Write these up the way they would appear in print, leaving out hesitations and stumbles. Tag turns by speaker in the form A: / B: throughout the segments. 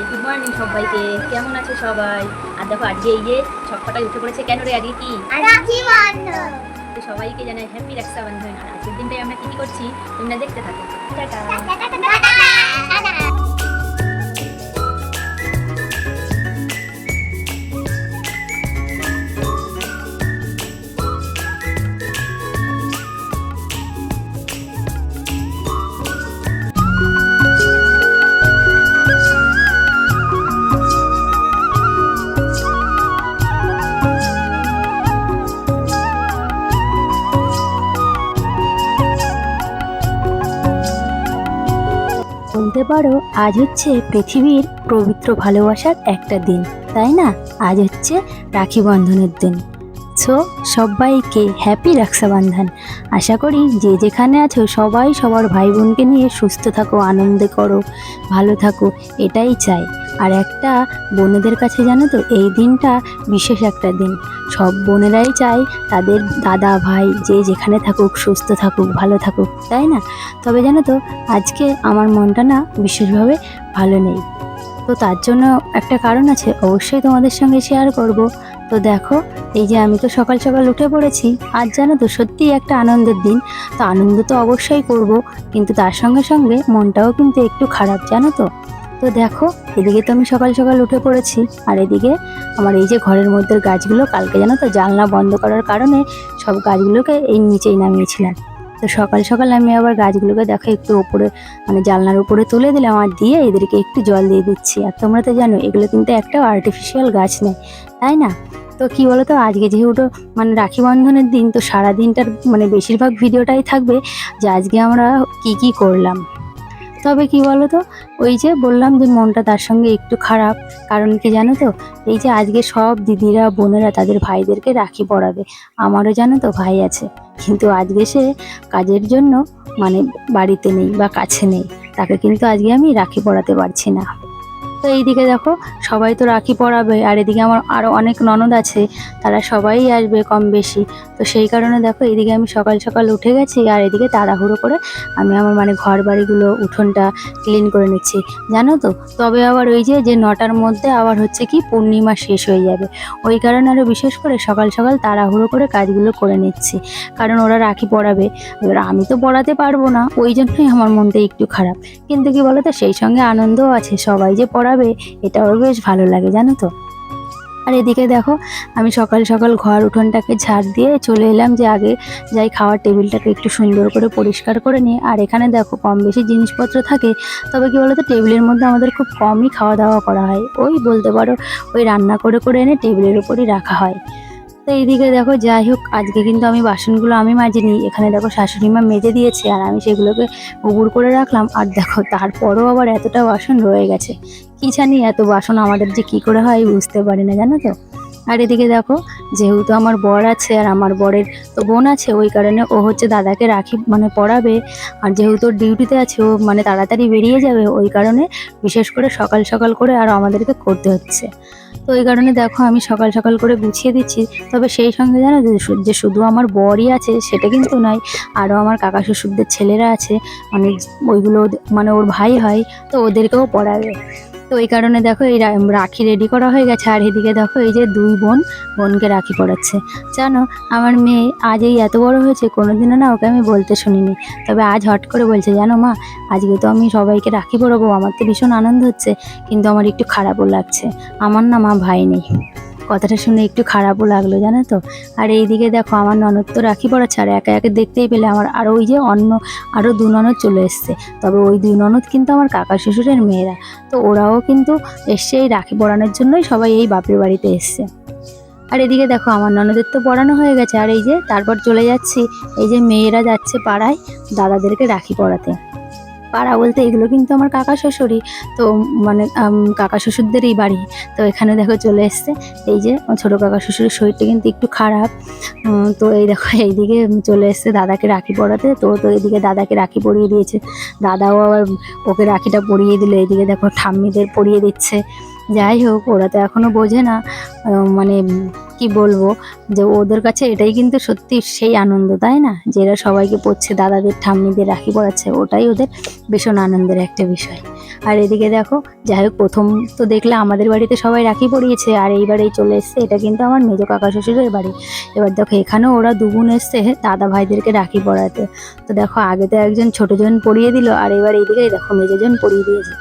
A: Good morning সবাইকে। কেমন আছে সবাই? আর দেখো আজকে এই যে সবকটাই উঠে পড়েছে। কেন রে আজকে কি?
B: রাখি বন্ধন।
A: তো সবাইকে জানাই হ্যাপি রক্ষাবন্ধন। আর আজকের দিনটাই আমরা কি করছি তোমরা দেখতে থাকো। টাটা। বলতে পারো আজ হচ্ছে পৃথিবীর পবিত্র ভালোবাসার একটা দিন, তাই না? আজ হচ্ছে রাখি বন্ধনের দিন। সো সবাইকে হ্যাপি রক্ষাবন্ধন। আশা করি যে যেখানে আছো সবাই সবার ভাই বোনকে নিয়ে সুস্থ থাকো, আনন্দ করো, ভালো থাকো, এটাই চাই। আর একটা বোনেদের কাছে জানো তো এই দিনটা বিশেষ একটা দিন। সব বোনেরাই চায় তাদের দাদা ভাই যে যেখানে থাকুক সুস্থ থাকুক, ভালো থাকুক, তাই না? তবে জানো তো আজকে আমার মনটা না বিশেষভাবে ভালো নেই। তো তার জন্য একটা কারণ আছে, অবশ্যই তোমাদের সঙ্গে শেয়ার করব। তো দেখো এই যে আমি তো সকাল সকাল উঠে পড়েছি। আজ জানো তো সত্যিই একটা আনন্দের দিন। তো আনন্দ তো অবশ্যই করব, কিন্তু তার সঙ্গে সঙ্গে মনটাও কিন্তু একটু খারাপ, জানো তো। তো দেখো এদিকে তো আমি সকাল সকাল উঠে পড়েছি, আর এদিকে আমার এই যে ঘরের মধ্যে গাছগুলো কালকে জানো তো জানলা বন্ধ করার কারণে সব গাছগুলোকে এই নিচেই নামিয়েছিলাম। তো সকাল সকাল আমি আবার গাছগুলোকে দেখো একটু ওপরে মানে জানলার উপরে তুলে দিলাম, আর দিয়ে এদেরকে একটু জল দিয়ে দিচ্ছি। আর তোমরা তো জানো এগুলো কিন্তু একটা আর্টিফিশিয়াল গাছ নেই, তাই না? তো কি বলো তো আজকে যেহেতু মানে রাখি বন্ধনের দিন, তো সারা দিনটার মানে বেশিরভাগ ভিডিওটাই থাকবে যে আজকে আমরা কি কি করলাম। তবে কি বলো তো, ওই যে বললাম যে মনটা তার সঙ্গে একটু খারাপ। কারণ কি জানো তো, এই যে আজকে সব দিদিরা বোনেরা তাদের ভাইদেরকে রাখি পরাবে। আমারও জানো তো ভাই আছে, কিন্তু আজকে সে কাজের জন্য মানে বাড়িতে নেই বা কাছে নেই, তাকে কিন্তু আজকে আমি রাখি পরাতে পারছি না। তো এইদিকে দেখো সবাই তো রাখি পরাবে, আর এদিকে আমার আরও অনেক ননদ আছে, তারা সবাই আসবে কম বেশি। তো সেই কারণে দেখো এদিকে আমি সকাল সকাল উঠে গেছি, আর এদিকে তাড়াহুড়ো করে আমি আমার মানে ঘর বাড়িগুলো উঠোনটা ক্লিন করে নিচ্ছি, জানো তো। তবে আবার ওই যে 9টার মধ্যে আবার হচ্ছে কি পূর্ণিমা শেষ হয়ে যাবে, ওই কারণে আরও বিশেষ করে সকাল সকাল তাড়াহুড়ো করে কাজগুলো করে নিচ্ছি। কারণ ওরা রাখি পরাবে, এবার আমি তো পরাতে পারবো না, ওই জন্যই আমার মনটা একটু খারাপ। কিন্তু কি বলো তো সেই সঙ্গে আনন্দও আছে, সবাই যে পড়াবে এটাও বেশ ভালো লাগে, জানো তো। আর এদিকে দেখো আমি সকাল সকাল ঘর উঠোনটাকে ঝাড় দিয়ে চলে এলাম, যে আগে যাই খাওয়ার টেবিলটাকে একটু সুন্দর করে পরিষ্কার করে নিই। আর এখানে দেখো কম বেশি জিনিসপত্র থাকে, তবে কি বলো তো টেবিলের মধ্যে আমাদের খুব কমই খাওয়া দাওয়া করা হয়, ওই বলতে পারো ওই রান্না করে করে এনে টেবিলের উপরই রাখা হয়। তো এইদিকে দেখো যাই হোক আজকে কিন্তু আমি বাসনগুলো আমি মাজিনি, এখানে দেখো শাশুড়ি মা মেজে দিয়েছে, আর আমি সেগুলোকে উবুড় করে রাখলাম। আর দেখো তারপরও আবার এতটা বাসন রয়ে গেছে, কি জানি এত বাসন আমাদের যে কি করে হয় বুঝতে পারি না, জানো তো। আর এদিকে দেখো যেহেতু আমার বর আছে, আর আমার বরের তো বোন আছে, ওই কারণে ও হচ্ছে দাদাকে রাখি মানে পরাবে। আর যেহেতু ওর ডিউটিতে আছে, ও মানে তাড়াতাড়ি বেরিয়ে যাবে, ওই কারণে বিশেষ করে সকাল সকাল করে আর আমাদেরকে করতে হচ্ছে। তো ওই কারণে দেখো আমি সকাল সকাল করে গুছিয়ে দিচ্ছি। তবে সেই সঙ্গে জানো যে শুধু আমার বরই আছে সেটা কিন্তু নয়, আরও আমার কাকা শ্বশুরদের ছেলেরা আছে, মানে ওইগুলো মানে ওর ভাই হয়, তো ওদেরকেও পড়াবে। তো এই কারণে দেখো এই রাখি রেডি করা হয়ে গেছে। আর এদিকে দেখো এই যে দুই বোনকে রাখি পরাচ্ছে। জানো আমার মেয়ে আজ এই এত বড় হয়েছে, কোনোদিনও না ওকে আমি বলতে শুনিনি, তবে আজ হট করে বলছে জানো মা আজকে তো আমি সবাইকে রাখি পরাবো, আমার তো ভীষণ আনন্দ হচ্ছে, কিন্তু আমার একটু খারাপও লাগছে, আমার না মা ভাই নেই। কথাটা শুনে একটু খারাপও লাগলো, জানো তো। আর এইদিকে দেখো আমার ননদ তো রাখি পরাচ্ছে, আর একে একে দেখতেই পেলে আমার আরও ওই যে আরও দু ননদ চলে এসছে। তবে ওই দুই ননদ কিন্তু আমার কাকা শ্বশুরের মেয়েরা, তো ওরাও কিন্তু এসছে এই রাখি পরানোর জন্যই সবাই এই বাপের বাড়িতে এসছে। আর এদিকে দেখো আমার ননদের তো পড়ানো হয়ে গেছে, আর এই যে তারপর চলে যাচ্ছি, এই যে মেয়েরা যাচ্ছে পাড়ায় দাদাদেরকে রাখি পরাতে। পাড়া বলতে এগুলো কিন্তু আমার কাকা শ্বশুরই, তো মানে কাকা শ্বশুরদেরই বাড়ি। তো এখানে দেখো চলে এসছে এই যে ছোটো কাকা শ্বশুরের শরীরটা কিন্তু একটু খারাপ। তো এই দেখো এইদিকে চলে এসছে দাদাকে রাখি পরাতে। তো তো এদিকে দাদাকে রাখি পরিয়ে দিয়েছে, দাদাও আবার ওকে রাখিটা পরিয়ে দিল। এদিকে দেখো ঠাম্মিদের পরিয়ে দিচ্ছে। যাই হোক, ওরা তো এখনো বোঝে না, মানে কি বলবো, যে ওদের কাছে এটাই কিন্তু সত্যি সেই আনন্দ, তাই না? যে এরা সবাইকে পড়ছে, দাদাদের ঠাম্মিদের রাখি পড়াচ্ছে, ওটাই ওদের ভীষণ আনন্দের একটা বিষয়। আর এদিকে দেখো, যাই হোক, প্রথম তো দেখলে আমাদের বাড়িতে সবাই রাখি পরিয়েছে, আর এইবারেই চলে এসছে, এটা কিন্তু আমার মেজো কাকা শ্বশুরের বাড়ি। এবার দেখো এখানেও ওরা দুগুণ এসছে দাদা ভাইদেরকে রাখি পরাতে। তো দেখো আগে তো একজন ছোটজন পরিয়ে দিল, আর এবার এইদিকে দেখো মেজোজন পরিয়ে দিয়েছে।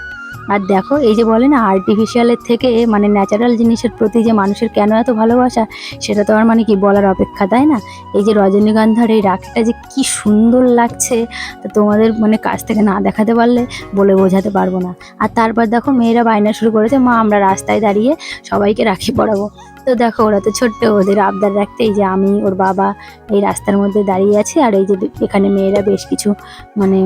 A: আর দেখো এই যে বলে না, আর্টিফিশিয়ালের থেকে মানে ন্যাচারাল জিনিসের প্রতি যে মানুষের কেন এত ভালোবাসা, সেটা তো আর মানে কি বলার অপেক্ষা, তাই না? এই যে রজনীগন্ধার এই রাখিটা যে কি সুন্দর লাগছে, তো তোমাদের মানে কাছ থেকে না দেখাতে পারলে বলে বোঝাতে পারবো না। আর তারপর দেখো মেয়েরা বায়না শুরু করেছে, মা আমরা রাস্তায় দাঁড়িয়ে সবাইকে রাখি পরাবো। তো দেখো ওরা তো ছোট্ট, ওদের আবদার রাখতে এই যে আমি ওর বাবা এই রাস্তার মধ্যে দাঁড়িয়ে আছি, আর এই যে এখানে মেয়েরা বেশ কিছু মানে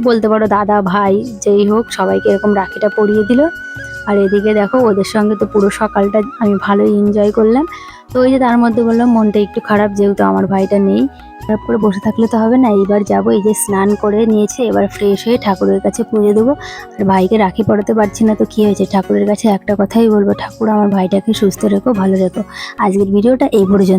A: বলতে পারো দাদা ভাই যেই হোক সবাইকে এরকম রাখিটা পরিয়ে দিল। আর এদিকে দেখো ওদের সঙ্গে তো পুরো সকালটা আমি ভালোই এনজয় করলাম। তো ওই যে তার মধ্যে বললাম মনটা একটু খারাপ, যেহেতু আমার ভাইটা নেই। খারাপ করে বসে থাকলে তো হবে না, এইবার যাব, এই যে স্নান করে নিয়েছে, এবার ফ্রেশ হয়ে ঠাকুরের কাছে পুজো দেবো। আর ভাইকে রাখি পরাতে পারছি না তো কি হয়েছে, ঠাকুরের কাছে একটা কথাই বলবো, ঠাকুর আমার ভাইটাকে সুস্থ রেখো, ভালো রেখো। আজকের ভিডিওটা এই পর্যন্ত।